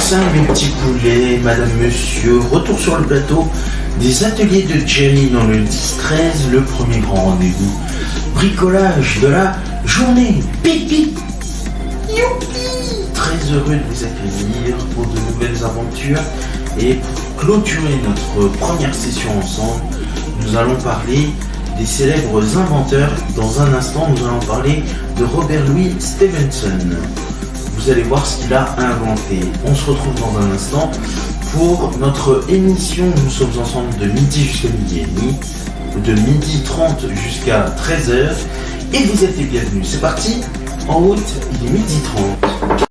poussin, mes petits poulets, madame, monsieur, retour sur le plateau des ateliers de Jerry dans le 10-13, le premier grand rendez-vous. Bricolage de la journée. Pip pip. Youpi. Très heureux de vous accueillir pour de nouvelles aventures. Et pour clôturer notre première session ensemble, nous allons parler des célèbres inventeurs. Dans un instant, nous allons parler de Robert Louis Stevenson. Vous allez voir ce qu'il a inventé. On se retrouve dans un instant pour notre émission. Nous sommes ensemble de midi jusqu'à midi et demi, de midi 30 jusqu'à 13h. Et vous êtes les bienvenus. C'est parti. En route, il est midi 30.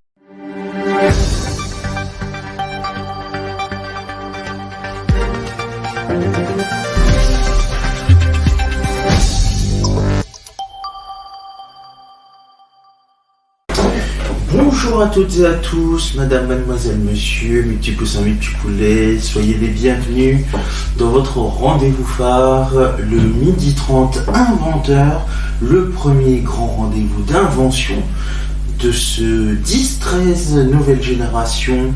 Bonjour à toutes et à tous, madame, mademoiselle, monsieur, mes petits poussins, mes petits poulets, soyez les bienvenus dans votre rendez-vous phare, le midi 30 inventeur, le premier grand rendez-vous d'invention de ce 10-13 nouvelle génération,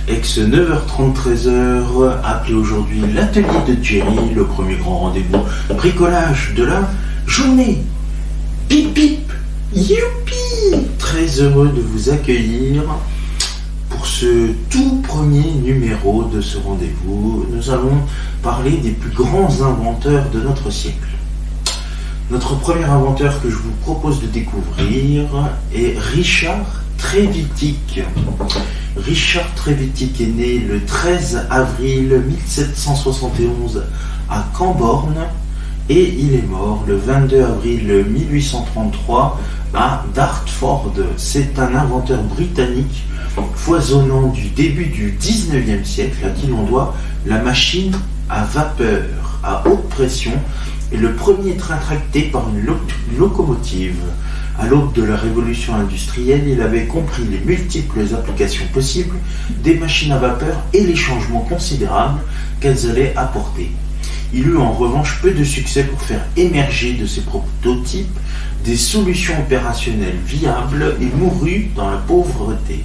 ex 9h30 13h, appelé aujourd'hui l'atelier de Jerry, le premier grand rendez-vous bricolage de la journée. Pip pip, youpi. Très heureux de vous accueillir pour ce tout premier numéro de ce rendez-vous. Nous allons parler des plus grands inventeurs de notre siècle. Notre premier inventeur que je vous propose de découvrir est Richard Trevithick. Richard Trevithick est né le 13 avril 1771 à Camborne et il est mort le 22 avril 1833 à Dartford. C'est un inventeur britannique foisonnant du début du 19e siècle à qui l'on doit la machine à vapeur à haute pression et le premier train tracté par une locomotive. À l'aube de la révolution industrielle, il avait compris les multiples applications possibles des machines à vapeur et les changements considérables qu'elles allaient apporter. Il eut en revanche peu de succès pour faire émerger de ses prototypes des solutions opérationnelles viables et mourut dans la pauvreté.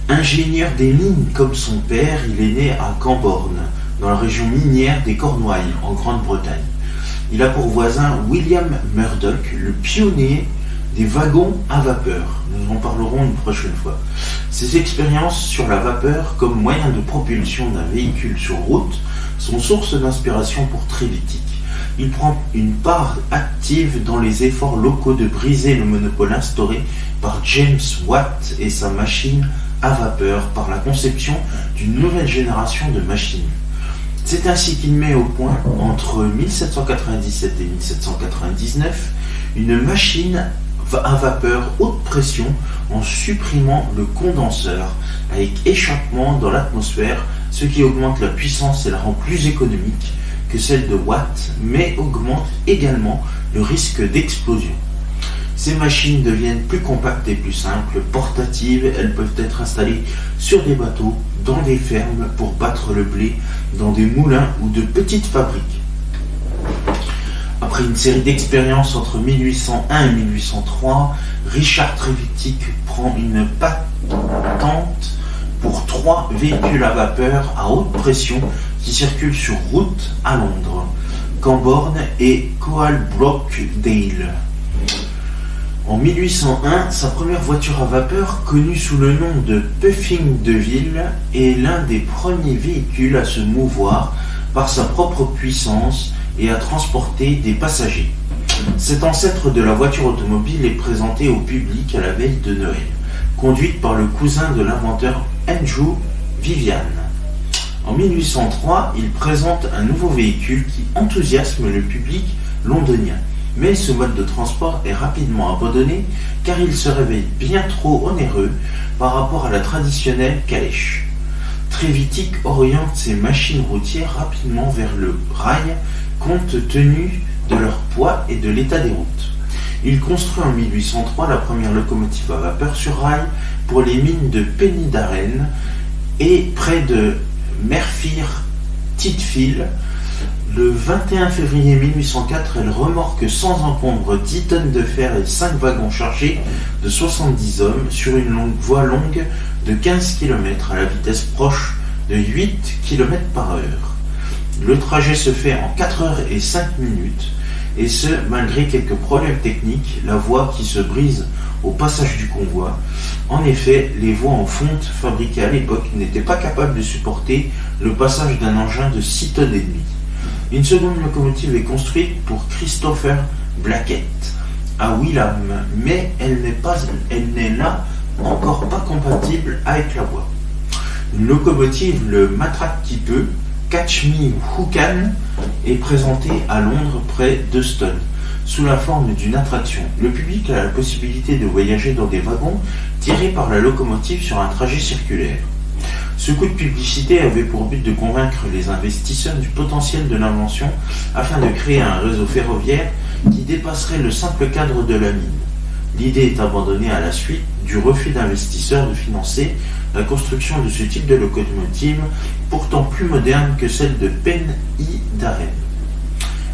Ingénieur des mines comme son père, il est né à Camborne, dans la région minière des Cornouailles, en Grande-Bretagne. Il a pour voisin William Murdoch, le pionnier des wagons à vapeur. Nous en parlerons une prochaine fois. Ses expériences sur la vapeur comme moyen de propulsion d'un véhicule sur route sont source d'inspiration pour Trevithick. Il prend une part active dans les efforts locaux de briser le monopole instauré par James Watt et sa machine à vapeur par la conception d'une nouvelle génération de machines. C'est ainsi qu'il met au point, entre 1797 et 1799, une machine à vapeur haute pression en supprimant le condenseur avec échappement dans l'atmosphère, ce qui augmente la puissance et la rend plus économique que celle de Watt, mais augmente également le risque d'explosion. Ces machines deviennent plus compactes et plus simples, portatives, elles peuvent être installées sur des bateaux, dans des fermes pour battre le blé, dans des moulins ou de petites fabriques. Après une série d'expériences entre 1801 et 1803, Richard Trevithick prend une patente pour 3 véhicules à vapeur à haute pression qui circulent sur route à Londres, Camborne et Coalbrookdale. En 1801, sa première voiture à vapeur, connue sous le nom de Puffing de Ville, est l'un des premiers véhicules à se mouvoir par sa propre puissance et à transporter des passagers. Cet ancêtre de la voiture automobile est présenté au public à la veille de Noël, conduite par le cousin de l'inventeur Andrew Vivian. En 1803, il présente un nouveau véhicule qui enthousiasme le public londonien. Mais ce mode de transport est rapidement abandonné car il se révèle bien trop onéreux par rapport à la traditionnelle calèche. Trevithick oriente ses machines routières rapidement vers le rail compte tenu de leur poids et de l'état des routes. Il construit en 1803 la première locomotive à vapeur sur rail pour les mines de Penydarren et près de Merthyr Le 21 février 1804, elle remorque sans encombre 10 tonnes de fer et 5 wagons chargés de 70 hommes sur une voie longue de 15 km à la vitesse proche de 8 km par heure. Le trajet se fait en 4 heures et 5 minutes, et ce, malgré quelques problèmes techniques, la voie qui se brise au passage du convoi. En effet, les voies en fonte fabriquées à l'époque n'étaient pas capables de supporter le passage d'un engin de 6 tonnes et demie. Une seconde locomotive est construite pour Christopher Blackett à Wilham, mais elle n'est là encore pas compatible avec la voie. Une locomotive, le matraque qui peut, Catch Me Who Can, est présentée à Londres près d'Euston, sous la forme d'une attraction. Le public a la possibilité de voyager dans des wagons tirés par la locomotive sur un trajet circulaire. Ce coup de publicité avait pour but de convaincre les investisseurs du potentiel de l'invention afin de créer un réseau ferroviaire qui dépasserait le simple cadre de la mine. L'idée est abandonnée à la suite du refus d'investisseurs de financer la construction de ce type de locomotive, pourtant plus moderne que celle de Penn e Darren.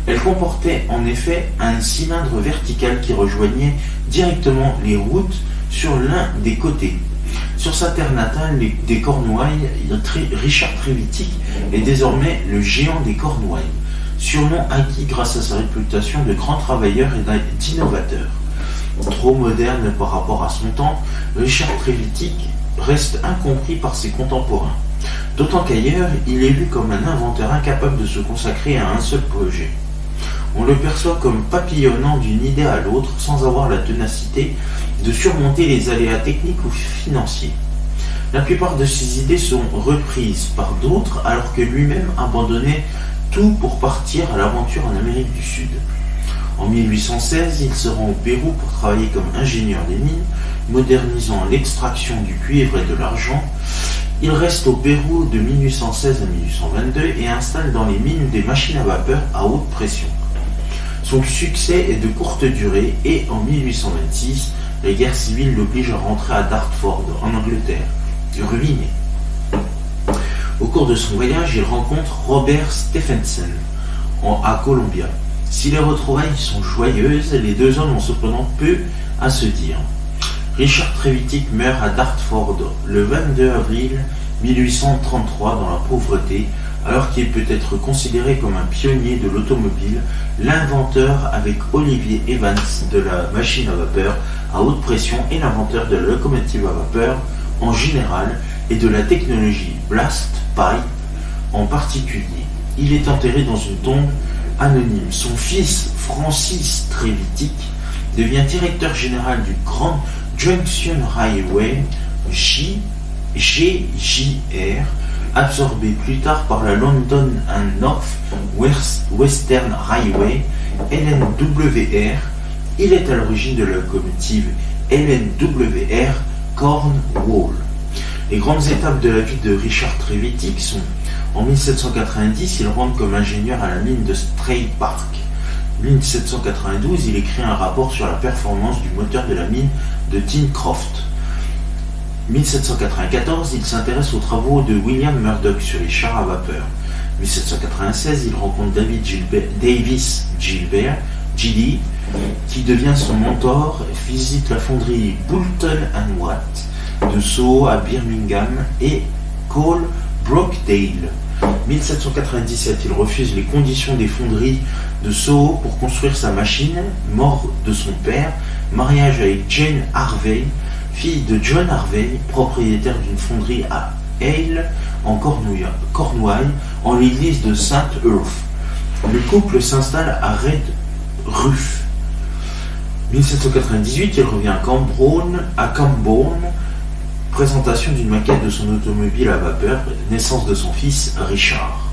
Elle comportait en effet un cylindre vertical qui rejoignait directement les routes sur l'un des côtés. Sur sa terre natale des Cornouailles, Richard Trevithick est désormais le géant des Cornouailles, surnom acquis grâce à sa réputation de grand travailleur et d'innovateur. Trop moderne par rapport à son temps, Richard Trevithick reste incompris par ses contemporains. D'autant qu'ailleurs, il est vu comme un inventeur incapable de se consacrer à un seul projet. On le perçoit comme papillonnant d'une idée à l'autre sans avoir la ténacité de surmonter les aléas techniques ou financiers. La plupart de ses idées sont reprises par d'autres alors que lui-même abandonnait tout pour partir à l'aventure en Amérique du Sud. En 1816, il se rend au Pérou pour travailler comme ingénieur des mines, modernisant l'extraction du cuivre et de l'argent. Il reste au Pérou de 1816 à 1822 et installe dans les mines des machines à vapeur à haute pression. Son succès est de courte durée et en 1826, la guerre civile l'oblige à rentrer à Dartford, en Angleterre, ruiné. Au cours de son voyage, il rencontre Robert Stephenson à Columbia. Si les retrouvailles sont joyeuses, les deux hommes ont cependant peu à se dire. Richard Trevithick meurt à Dartford le 22 avril 1833 dans la pauvreté, alors qu'il peut être considéré comme un pionnier de l'automobile, l'inventeur avec Oliver Evans de la machine à vapeur à haute pression et l'inventeur de la locomotive à vapeur en général et de la technologie Blast Pipe en particulier. Il est enterré dans une tombe anonyme. Son fils Francis Trevithick devient directeur général du Grand Junction Railway GJR, absorbé plus tard par la London and North Western Railway LNWR. Il est à l'origine de la locomotive LNWR Cornwall. Les grandes étapes de la vie de Richard Trevithick sont: en 1790, il rentre comme ingénieur à la mine de Stray Park. En 1792, il écrit un rapport sur la performance du moteur de la mine de Tincroft. En 1794, il s'intéresse aux travaux de William Murdoch sur les chars à vapeur. En 1796, il rencontre Davis Gilbert, GD, qui devient son mentor, visite la fonderie Boulton & Watt de Soho à Birmingham et Cole Brockdale. En 1797, il refuse les conditions des fonderies de Soho pour construire sa machine, mort de son père, mariage avec Jane Harvey, fille de John Harvey, propriétaire d'une fonderie à Hale, en Cornouailles, en l'église de St. Earth. Le couple s'installe à Red Roof. En 1798, il revient à Cambourne, présentation d'une maquette de son automobile à vapeur, naissance de son fils Richard.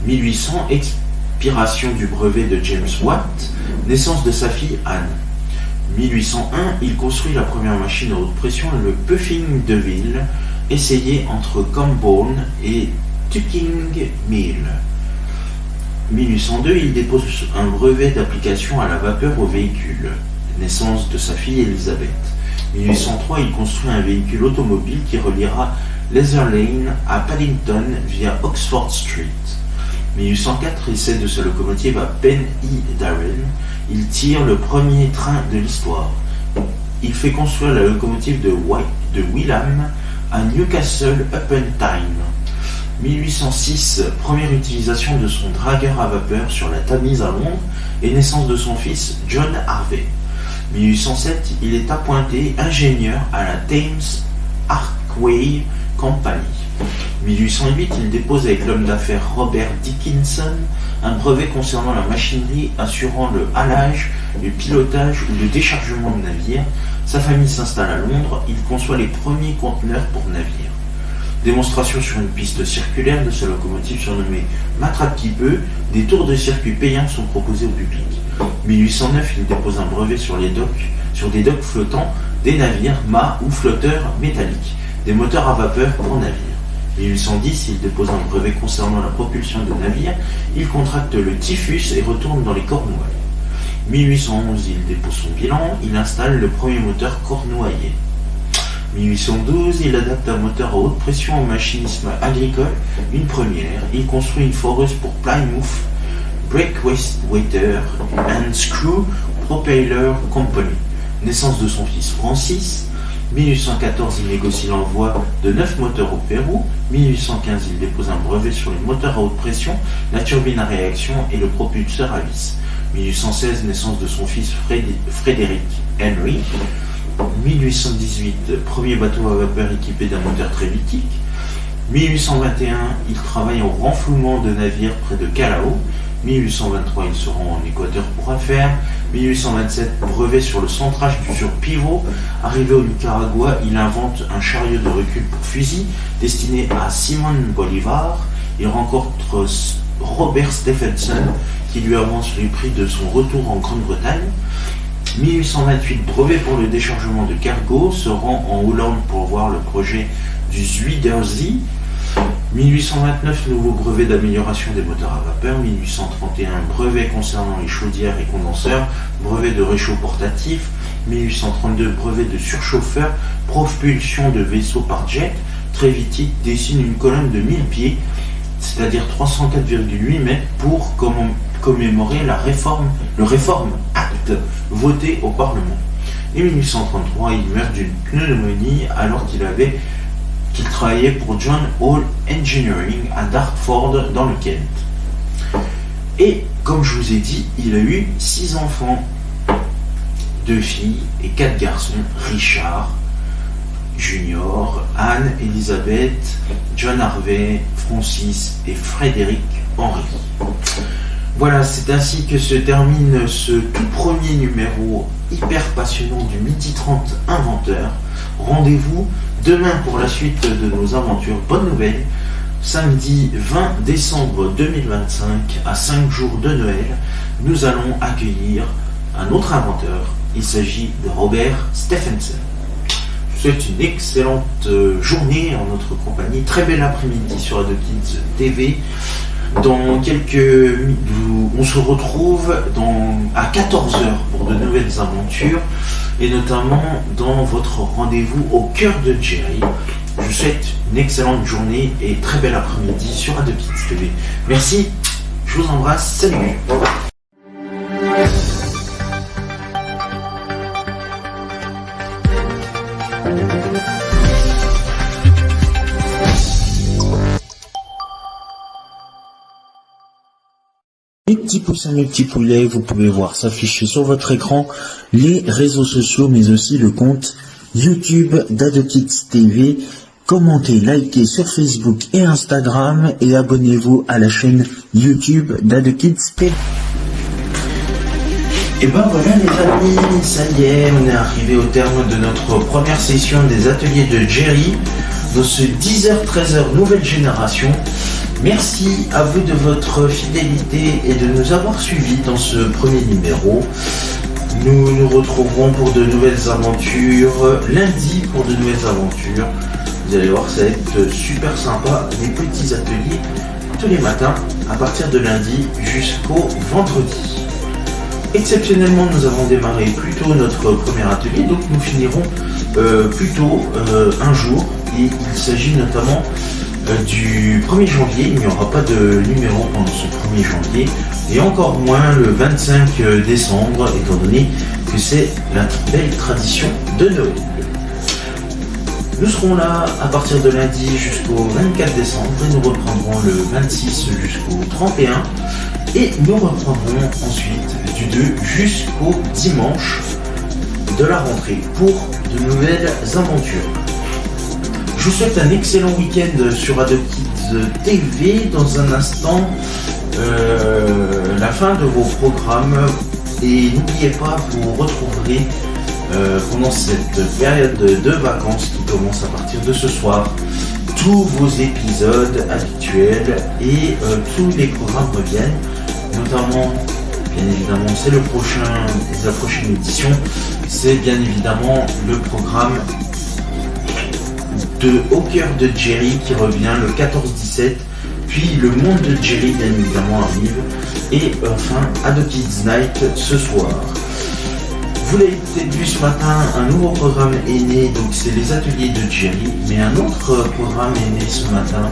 1800, expiration du brevet de James Watt, naissance de sa fille Anne. 1801, il construit la première machine à haute pression, le Puffing DeVille, essayé entre Cambourne et Tucking Mill. 1802, il dépose un brevet d'application à la vapeur au véhicule, naissance de sa fille Elizabeth. 1803, il construit un véhicule automobile qui reliera Leather Lane à Paddington via Oxford Street. 1804, essai de sa locomotive à Penn e Darren. Il tire le premier train de l'histoire. il fait construire la locomotive de Wilham à Newcastle upon Tyne. 1806, première utilisation de son dragueur à vapeur sur la Tamise à Londres et naissance de son fils John Harvey. 1807, il est appointé ingénieur à la Thames Arkway Company. 1808, il dépose avec l'homme d'affaires Robert Dickinson un brevet concernant la machinerie assurant le halage, le pilotage ou le déchargement de navires. Sa famille s'installe à Londres, il conçoit les premiers conteneurs pour navires. Démonstration sur une piste circulaire de sa locomotive surnommée Matraque qui peut, des tours de circuit payants sont proposés au public. 1809, il dépose un brevet sur des docks flottants, des navires, mâts ou flotteurs métalliques, des moteurs à vapeur pour navires. 1810, il dépose un brevet concernant la propulsion de navires, il contracte le typhus et retourne dans les Cornouailles. 1811, il dépose son bilan, il installe le premier moteur cornouaillais. 1812, il adapte un moteur à haute pression au machinisme agricole, une première. Il construit une foreuse pour Plymouth Breakwater and Screw Propeller Company. Naissance de son fils Francis. 1814, il négocie l'envoi de 9 moteurs au Pérou. 1815, il dépose un brevet sur les moteurs à haute pression, la turbine à réaction et le propulseur à vis. 1816, naissance de son fils Frédéric Henry. 1818, premier bateau à vapeur équipé d'un moteur trévitique. 1821, il travaille au renflouement de navires près de Callao. 1823, il se rend en Équateur pour affaires. 1827, brevet sur le centrage sur pivot. Arrivé au Nicaragua, il invente un chariot de recul pour fusil destiné à Simon Bolivar. Il rencontre Robert Stephenson qui lui avance le prix de son retour en Grande-Bretagne. 1828, brevet pour le déchargement de cargo, se rend en Hollande pour voir le projet du Zuiderzee. 1829, nouveau brevet d'amélioration des moteurs à vapeur. 1831, brevet concernant les chaudières et condenseurs, brevet de réchaud portatif. 1832, brevet de surchauffeur, propulsion de vaisseau par jet. Trévitique dessine une colonne de 1000 pieds, c'est-à-dire 304,8 mètres, pour commémorer le Réforme Act voté au Parlement. Et 1833, il meurt d'une pneumonie alors qu'il travaillait pour John Hall Engineering à Dartford dans le Kent. Et comme je vous ai dit, il a eu 6 enfants, 2 filles et 4 garçons: Richard Junior, Anne, Elisabeth, John Harvey, Francis et Frédéric Henry. Voilà, c'est ainsi que se termine ce tout premier numéro hyper passionnant du Midi 30 Inventeur. Rendez-vous demain pour la suite de nos aventures. Bonne nouvelle, samedi 20 décembre 2025, à 5 jours de Noël, nous allons accueillir un autre inventeur. Il s'agit de Robert Stephenson. Je vous souhaite une excellente journée en notre compagnie. Très bel après-midi sur AdoKids TV. Dans quelques minutes, on se retrouve à 14h pour de nouvelles aventures, et notamment dans votre rendez-vous au cœur de Jerry. Je vous souhaite une excellente journée et très bel après-midi sur AdoKids TV. Merci, je vous embrasse, salut. Mes petits poussins, mes petits poulets, vous pouvez voir s'afficher sur votre écran les réseaux sociaux, mais aussi le compte YouTube d'AdoKids TV. Commentez, likez sur Facebook et Instagram et abonnez-vous à la chaîne YouTube d'AdoKids TV. Et ben voilà les amis, ça y est, on est arrivé au terme de notre première session des ateliers de Jerry dans ce 10h-13h nouvelle génération. Merci à vous de votre fidélité et de nous avoir suivis dans ce premier numéro. Nous nous retrouverons pour de nouvelles aventures lundi pour de nouvelles aventures. Vous allez voir, ça va être super sympa, des petits ateliers tous les matins à partir de lundi jusqu'au vendredi. Exceptionnellement, nous avons démarré plus tôt notre premier atelier, donc nous finirons plus tôt un jour, et il s'agit notamment du 1er janvier. Il n'y aura pas de numéro pendant ce 1er janvier, et encore moins le 25 décembre, étant donné que c'est la belle tradition de Noël. Nous serons là à partir de lundi jusqu'au 24 décembre et nous reprendrons le 26 jusqu'au 31 et nous reprendrons ensuite du 2 jusqu'au dimanche de la rentrée pour de nouvelles aventures. Je vous souhaite un excellent week-end sur AdoKids TV. Dans un instant, la fin de vos programmes. Et n'oubliez pas, vous retrouverez pendant cette période de vacances qui commence à partir de ce soir tous vos épisodes habituels et tous les programmes reviennent, notamment, bien évidemment, c'est la prochaine édition, c'est bien évidemment le programme de Au cœur de Jerry qui revient le 14-17, puis le monde de Jerry bien évidemment arrive, et enfin AdoKids Night ce soir. Vous l'avez peut-être vu ce matin, un nouveau programme est né, donc c'est les ateliers de Jerry, mais un autre programme est né ce matin,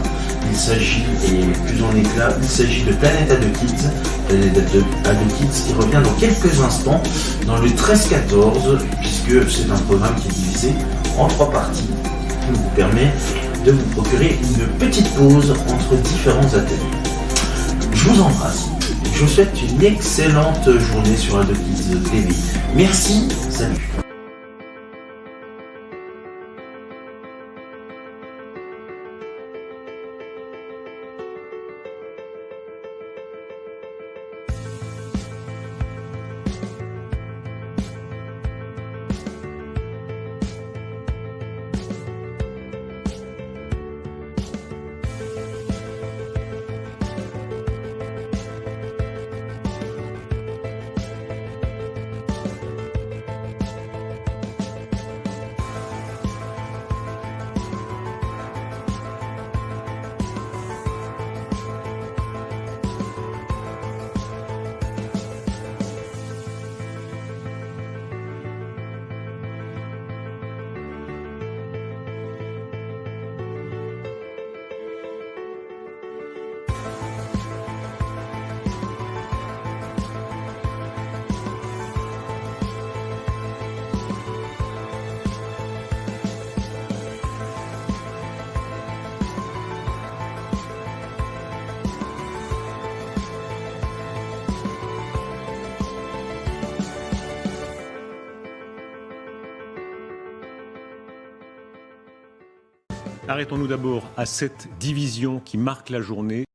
il s'agit, et plus en éclat, il s'agit de Planète AdoKids qui revient dans quelques instants dans le 13-14, puisque c'est un programme qui est divisé en 3 parties. Qui vous permet de vous procurer une petite pause entre différents ateliers. Je vous embrasse. Je vous souhaite une excellente journée sur AdoKids TV. Merci, salut. Arrêtons-nous d'abord à cette division qui marque la journée.